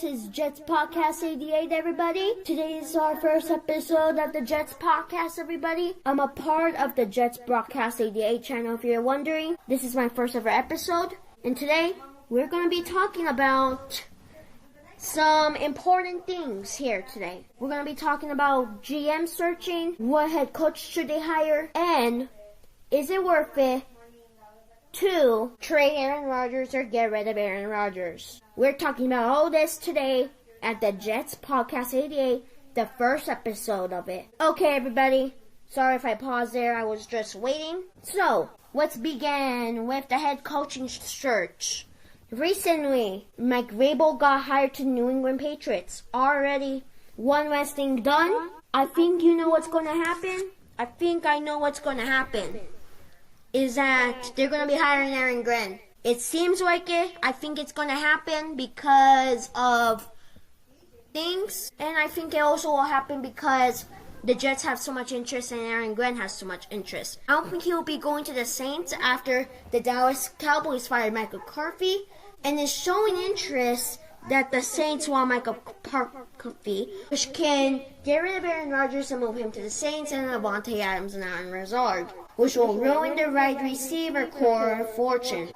This is Jets Podcast 88, everybody. Today is our first episode of the Jets Podcast, everybody. I'm a part of the Jets Broadcast 88 channel, if you're wondering. This is my first ever episode, and today we're going to be talking about some important things here today. We're going to be talking about GM searching, what head coach should they hire, and is it worth it to trade Aaron Rodgers or get rid of Aaron Rodgers? We're talking about all this today at the Jets Podcast 88, the first episode of it. Okay, everybody. Sorry if I paused there. I was just waiting. So, let's begin with the head coaching search. Recently, Mike Vrabel got hired to New England Patriots. Already one less thing done. I think you know what's going to happen. I think I know what's going to happen. Is that they're going to be hiring Aaron Glenn. It seems like it. I think it's going to happen because of things. And I think it also will happen because the Jets have so much interest and Aaron Glenn has so much interest. I don't think he will be going to the Saints after the Dallas Cowboys fired Michael McCarthy. And is showing interest that the Saints want Michael McCarthy, which can get rid of Aaron Rodgers and move him to the Saints and Davante Adams and Aaron Lazard, which will ruin the wide receiver core fortune.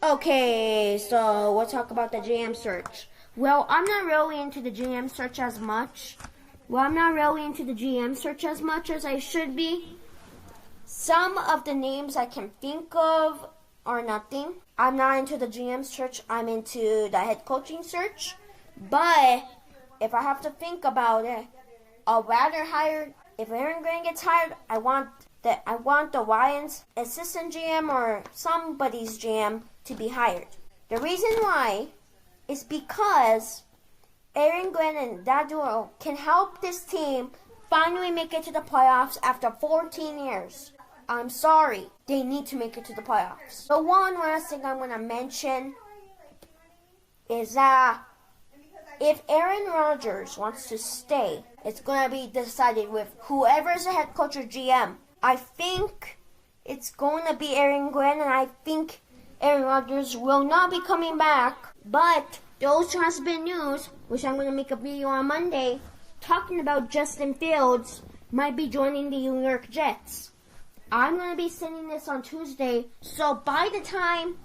Okay, so we'll talk about the GM search. Well, I'm not really into the GM search as much. As I should be. Some of the names I can think of are nothing. I'm not into the GM search. I'm into the head coaching search. But if I have to think about it, I'll rather hire. If Aaron Glenn gets hired, I want the Lions assistant GM or somebody's GM to be hired. The reason why is because Aaron Glenn and that duo can help this team finally make it to the playoffs after 14 years. I'm sorry, they need to make it to the playoffs. The one last thing I'm going to mention is that if Aaron Rodgers wants to stay, it's going to be decided with whoever is the head coach or GM. I think it's going to be Aaron Glenn, and I think Aaron Rodgers will not be coming back. But there also has been news, which I'm going to make a video on Monday, talking about Justin Fields might be joining the New York Jets. I'm going to be sending this on Tuesday, so by the time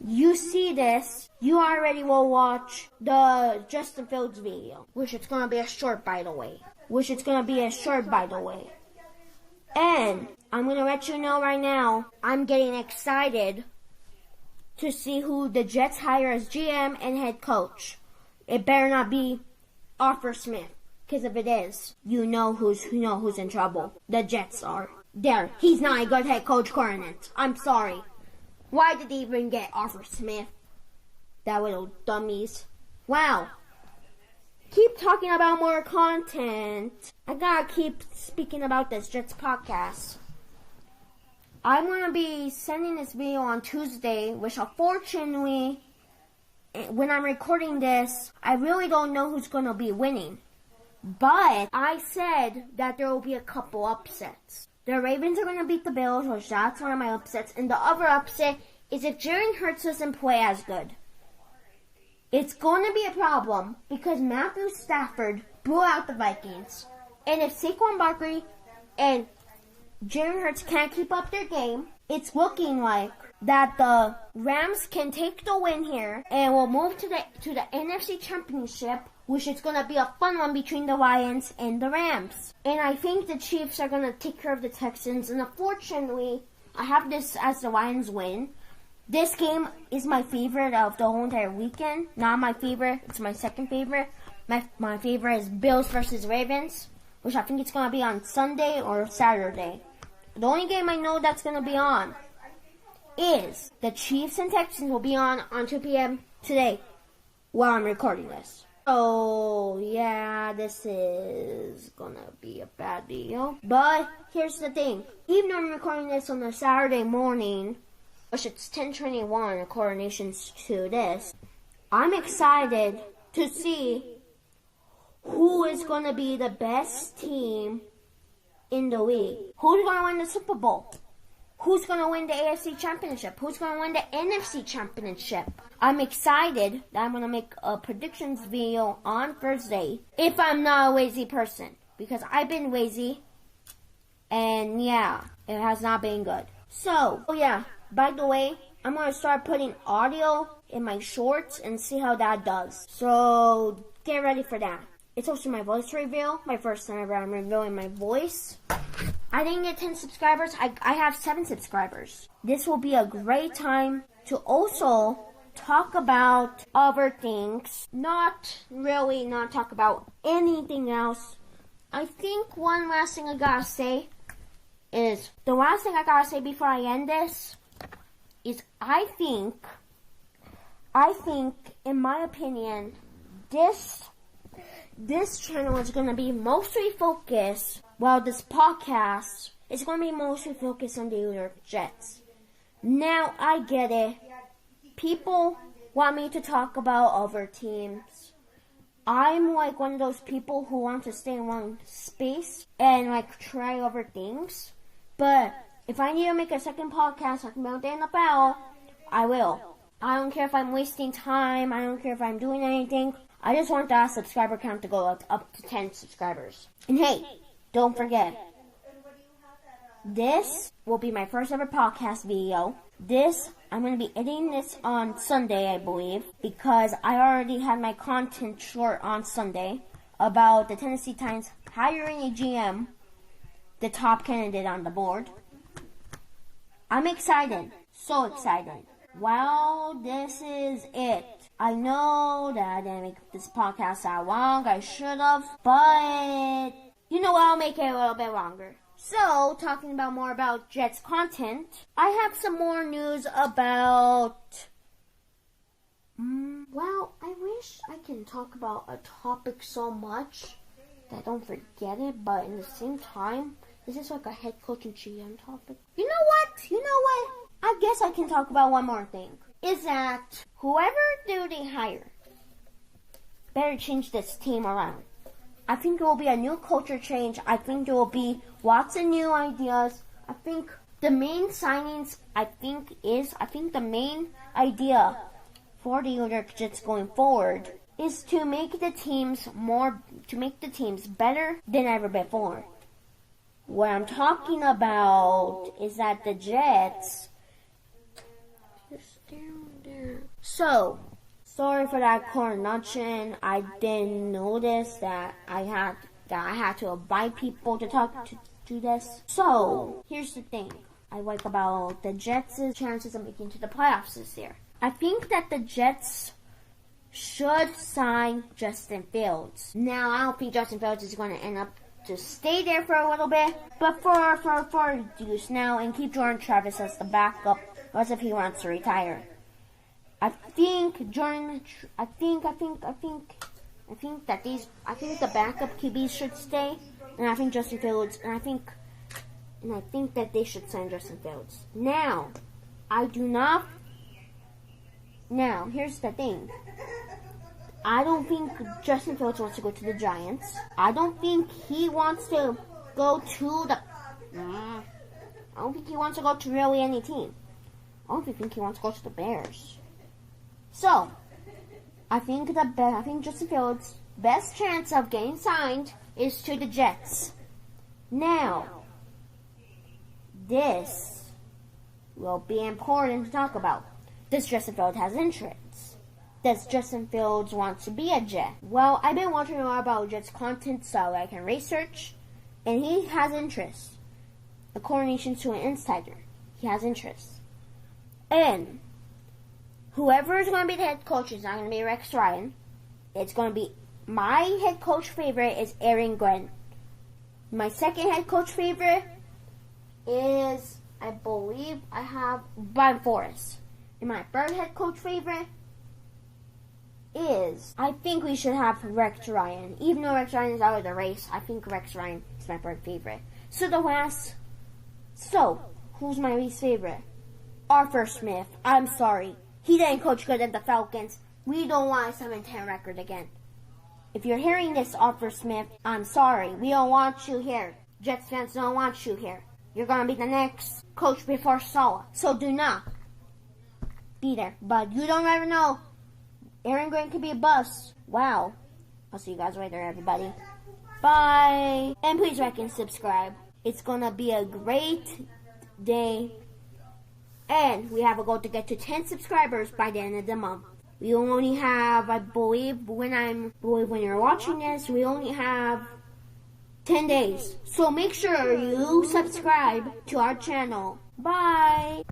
you see this, you already will watch the Justin Fields video, which it's going to be a short, by the way. And I'm going to let you know right now, I'm getting excited to see who the Jets hire as GM and head coach. It better not be Arthur Smith, because if it is, you know who's in trouble. The Jets are. There, he's not a good head coach coordinator. I'm sorry. Why did they even get Arthur Smith? That little dummies. Wow. Keep talking about more content. I gotta keep speaking about this Jets podcast. I'm gonna be sending this video on Tuesday, which unfortunately, when I'm recording this, I really don't know who's gonna be winning. But I said that there will be a couple upsets. The Ravens are going to beat the Bills, which that's one of my upsets. And the other upset is if Jalen Hurts doesn't play as good. It's going to be a problem because Matthew Stafford blew out the Vikings. And if Saquon Barkley and Jalen Hurts can't keep up their game, it's looking like that the Rams can take the win here and will move to the NFC Championship, which is going to be a fun one between the Lions and the Rams. And I think the Chiefs are going to take care of the Texans. And unfortunately, I have this as the Lions win. This game is my favorite of the whole entire weekend. Not my favorite. It's my second favorite. My favorite is Bills versus Ravens, which I think it's going to be on Sunday or Saturday. The only game I know that's going to be on is the Chiefs and Texans will be on 2 p.m. today while I'm recording this. Oh, yeah, this is gonna be a bad deal. But here's the thing. Even though I'm recording this on a Saturday morning, which it's 10:21 according to this, I'm excited to see who is gonna be the best team in the league. Who's gonna win the Super Bowl? who's going to win the AFC Championship, who's going to win the NFC Championship. I'm excited that I'm going to make a predictions video on Thursday if I'm not a lazy person, because I've been lazy, and yeah, it has not been good. So, oh yeah, by the way, I'm going to start putting audio in my shorts and see how that does. So, get ready for that. It's also my voice reveal, my first time ever I'm revealing my voice. I didn't get 10 subscribers, I have 7 subscribers. This will be a great time to also talk about other things, not talk about anything else. I think one last thing I gotta say is, the last thing I gotta say before I end this is I think, in my opinion, this channel is going to be mostly focused, this podcast is going to be mostly focused on the New York Jets. Now, I get it. People want me to talk about other teams. I'm like one of those people who want to stay in one space and like try other things. But if I need to make a second podcast talking about the NFL, I will. I don't care if I'm wasting time. I don't care if I'm doing anything. I just want that subscriber count to go up to 10 subscribers. And hey, don't forget, this will be my first ever podcast video. I'm going to be editing this on Sunday, I believe, because I already had my content short on Sunday about the Tennessee Titans hiring a GM, the top candidate on the board. I'm excited, so excited. Well, this is it. I know that I didn't make this podcast that long, I should have, but you know what, I'll make it a little bit longer. So, talking about more about Jets content, I have some more news about, well, I wish I can talk about a topic so much that I don't forget it, but in the same time, this is like a head coach and GM topic. You know what? I guess I can talk about one more thing. Is that whoever they hire better change this team around. I think it will be a new culture change. I think there will be lots of new ideas. I think the main signings, I think the main idea for the New York Jets going forward is to make the teams better than ever before. What I'm talking about is that the Jets, so, sorry for that coronation. I didn't notice that I had to invite people to talk to this. So, here's the thing I like about the Jets' chances of making it to the playoffs this year. I think that the Jets should sign Justin Fields. Now, I don't think Justin Fields is going to end up to stay there for a little bit, but for use now and keep Jordan Travis as the backup, as if he wants to retire. I think the backup QBs should stay, and I think Justin Fields, and I think that they should sign Justin Fields. Now, here's the thing. I don't think Justin Fields wants to go to the Giants. I don't think he wants to go to I don't think he wants to go to really any team. I don't think he wants to go to the Bears. So, I think Justin Fields' best chance of getting signed is to the Jets. Now, this will be important to talk about. Does Justin Fields have interest? Does Justin Fields want to be a Jet? Well, I've been watching a lot about Jets content so I can research, and he has interest. According to an insider, he has interest. And whoever is going to be the head coach is not going to be Rex Ryan. It's going to be, my head coach favorite is Aaron Glenn. My second head coach favorite is, I believe I have Brian Flores. And my third head coach favorite is, I think we should have Rex Ryan. Even though Rex Ryan is out of the race, I think Rex Ryan is my third favorite. So, who's my least favorite? Arthur Smith. I'm sorry. He didn't coach good at the Falcons. We don't want a 7-10 record again. If you're hearing this, Arthur Smith, I'm sorry. We don't want you here. Jets fans don't want you here. you're gonna be the next coach before Salah. So do not be there. But you don't ever know. Aaron Glenn could be a bust. Wow. I'll see you guys later, everybody. Bye. And please like and subscribe. It's gonna be a great day. And we have a goal to get to 10 subscribers by the end of the month. We only have, I believe when you're watching this, we only have 10 days. So make sure you subscribe to our channel. Bye.